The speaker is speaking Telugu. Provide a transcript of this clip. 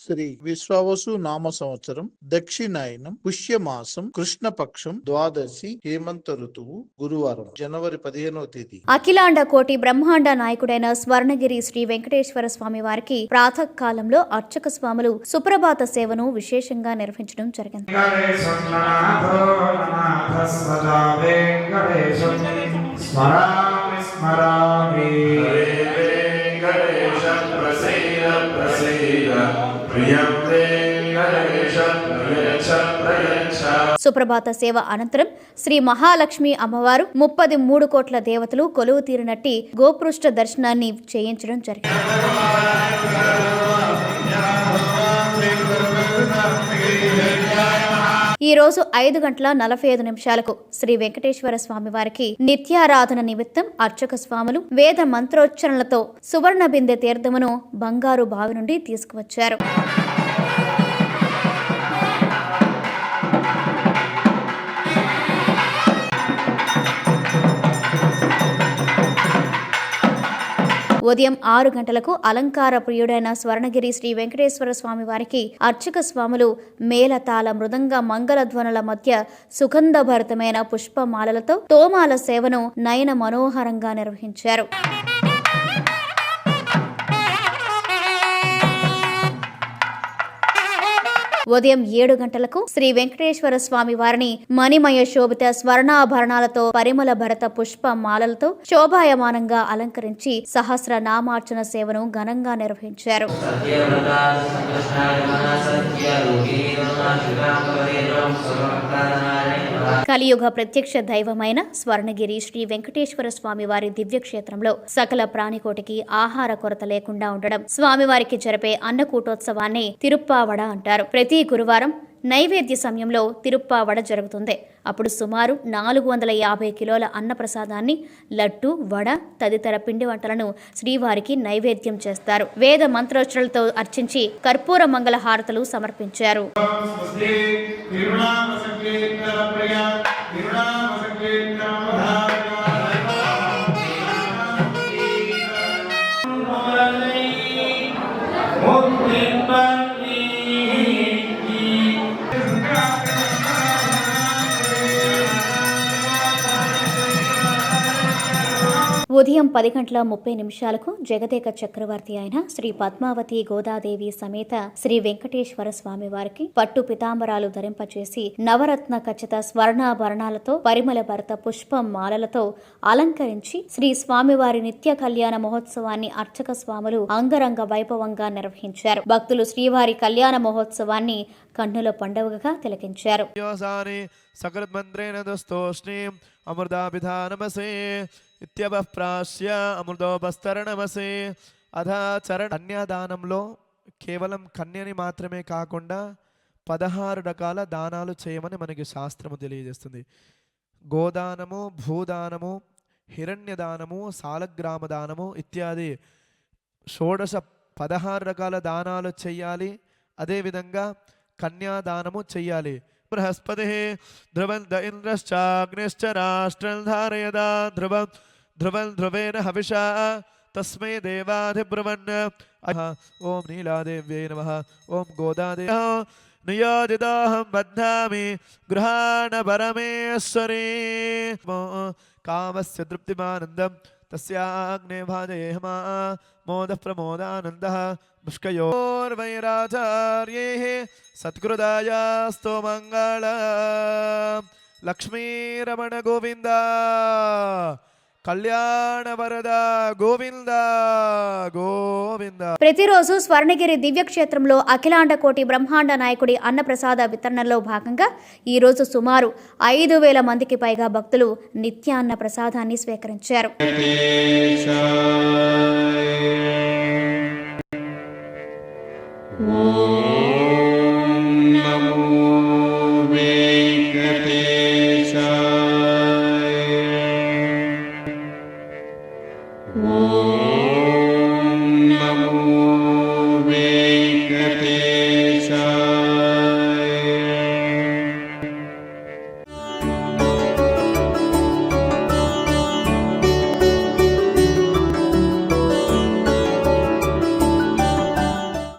శ్రీ విశ్వావసు నామ సంవత్సరం దక్షిణాయనం పుష్యమాసం కృష్ణపక్షం ద్వాదశి హేమంత ఋతువు గురువారం జనవరి 15వ తేదీ. అఖిలాండ కోటి బ్రహ్మాండ నాయకుడైన స్వర్ణగిరి శ్రీ వెంకటేశ్వర స్వామి వారికి ప్రాతకాలంలో అర్చక స్వాములు సుప్రభాత సేవను విశేషంగా నిర్వహించడం జరిగింది. సుప్రభాత సేవ అనంతరం శ్రీ మహాలక్ష్మి అమ్మవారు 33 కోట్ల దేవతలు కొలువు తీరినట్టి గోపృష్ఠ దర్శనాన్ని చేయించడం జరిగింది. ఈ రోజు 5:45 శ్రీ వెంకటేశ్వర స్వామి వారికి నిత్యారాధన నిమిత్తం అర్చక స్వాములు వేద మంత్రోచ్చరణలతో సువర్ణ బిందె తీర్థమును బంగారు బావి నుండి తీసుకువచ్చారు. ఉదయం 6 గంటలకు అలంకార ప్రియుడైన స్వర్ణగిరి శ్రీ వెంకటేశ్వర స్వామి వారికి అర్చక స్వాములు మేళతాళ మృదంగ మంగళ ధ్వనుల మధ్య సుగంధభరితమైన పుష్పమాలలతో తోమాల సేవను నయన మనోహరంగా నిర్వహించారు. ఉదయం 7 గంటలకు శ్రీ వెంకటేశ్వర స్వామి వారిని మణిమయ శోభిత స్వర్ణాభరణాలతో పరిమళ భరత పుష్ప మాలలతో శోభాయమానంగా అలంకరించి సహస్ర నామార్చన సేవను ఘనంగా నిర్వహించారు. కలియుగ ప్రత్యక్ష దైవమైన స్వర్ణగిరి శ్రీ వెంకటేశ్వర స్వామి వారి దివ్యక్షేత్రంలో సకల ప్రాణికోటికి ఆహార కొరత లేకుండా ఉండడం స్వామివారికి జరిపే అన్నకూటోత్సవాన్ని తిరుప్పావడ అంటారు. ప్రతి గురువారం నైవేద్య సమయంలో తిరుప్పావడ జరుగుతుంది. అప్పుడు సుమారు 450 కిలోల అన్నప్రసాదాన్ని లడ్డు, వడ తదితర పిండి వంటలను శ్రీవారికి నైవేద్యం చేస్తారు. వేద మంత్రోచ్చరణలతో అర్చించి కర్పూర మంగళ హారతులు సమర్పించారు. ఉదయం 10:30 జగదేక చక్రవర్తి అయిన శ్రీ పద్మావతి గోదాదేవి సమేత శ్రీ వెంకటేశ్వర స్వామి వారికి పట్టు పితాంబరాలు ధరింపచేసి నవరత్న ఖచ్చిత స్వర్ణాభరణాలతో పరిమళ భరత పుష్ప మాలలతో అలంకరించి శ్రీ స్వామివారి నిత్య కళ్యాణ మహోత్సవాన్ని అర్చక స్వాములు అంగరంగ వైభవంగా నిర్వహించారు. భక్తులు శ్రీవారి కళ్యాణ మహోత్సవాన్ని కన్నుల పండుగగా తిలకించారు. ఇత్యవప్రాస్య అమృతోపస్తరణమసే అధాచరణ కన్యాదానంలో కేవలం కన్యని మాత్రమే కాకుండా 16 రకాల దానాలు చేయమని మనకి శాస్త్రము తెలియజేస్తుంది. గోదానము, భూదానము, హిరణ్యదానము, సాలగ్రామ దానము ఇత్యాది 16 రకాల దానాలు చెయ్యాలి. అదేవిధంగా కన్యాదానము చెయ్యాలి. బృహస్పతి ధ్రువంత ఇంద్రశ్చాగ్నిశ్చ రాష్ట్రం ధారయదా ధ్రువం ధ్రువం ధ్రువేన హవిషా తస్మై దేవాధిబ్రువన్. ఓం నీలాదేవ్యై నమః. ఓం గోదాదేవి నియోజితాహం బధ్నామి గృహాణ పరమేశ్వరీ. కామస్య తృప్తిమానందం తస్యాగ్నే భాజయేహమా మోద ప్రమోదానందః పుష్కయోర్వైరాచార్యైః సత్కృదాయాస్తు మంగళ. లక్ష్మీరమణ గోవింద, కళ్యాణ వరద గోవింద గోవింద. ప్రతిరోజు స్వర్ణగిరి దివ్యక్షేత్రంలో అఖిలాండ కోటి బ్రహ్మాండ నాయకుడి అన్నప్రసాద వితరణలో భాగంగా ఈ రోజు సుమారు 5,000 మందికి పైగా భక్తులు నిత్యాన్న ప్రసాదాన్ని స్వీకరించారు.